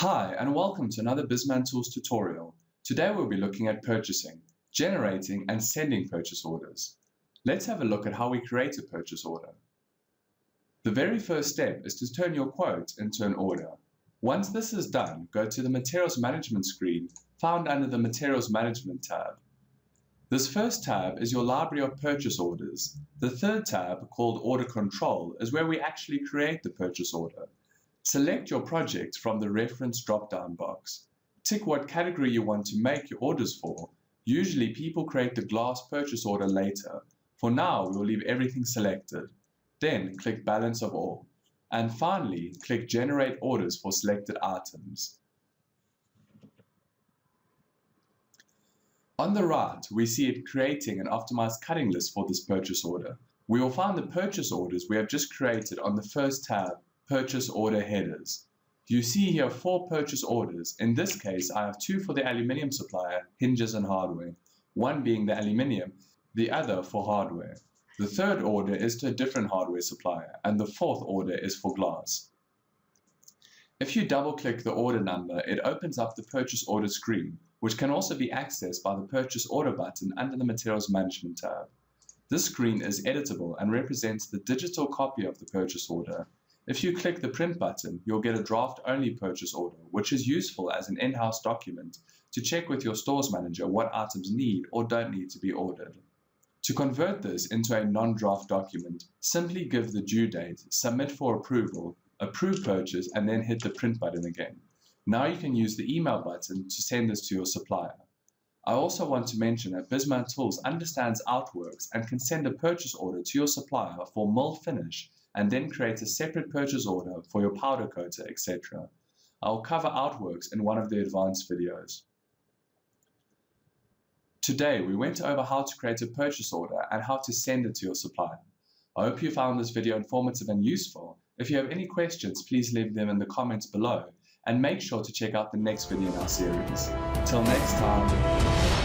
Hi, and welcome to another Bizmantools tutorial. Today we'll be looking at purchasing, generating and sending purchase orders. Let's have a look at how we create a purchase order. The very first step is to turn your quote into an order. Once this is done, go to the Materials Management screen found under the Materials Management tab. This first tab is your library of purchase orders. The third tab, called Order Control, is where we actually create the purchase order. Select your project from the reference drop-down box. Tick what category you want to make your orders for. Usually people create the glass purchase order later. For now, we will leave everything selected. Then click Balance of All. And finally, click Generate Orders for selected items. On the right, we see it creating an optimized cutting list for this purchase order. We will find the purchase orders we have just created on the first tab, Purchase Order Headers. You see here 4 purchase orders. In this case, I have 2 for the aluminium supplier, hinges and hardware, one being the aluminium, the other for hardware. The third order is to a different hardware supplier, and the fourth order is for glass. If you double-click the order number, it opens up the purchase order screen, which can also be accessed by the Purchase Order button under the Materials Management tab. This screen is editable and represents the digital copy of the purchase order. If you click the Print button, you'll get a draft-only purchase order, which is useful as an in-house document to check with your stores manager what items need or don't need to be ordered. To convert this into a non-draft document, simply give the due date, submit for approval, approve purchase, and then hit the Print button again. Now you can use the email button to send this to your supplier. I also want to mention that Bizmantools understands outworks and can send a purchase order to your supplier for mill finish and then create a separate purchase order for your powder coater, etc. I'll cover outworks in one of the advanced videos. Today, we went over how to create a purchase order and how to send it to your supplier. I hope you found this video informative and useful. If you have any questions, please leave them in the comments below, and make sure to check out the next video in our series. Till next time.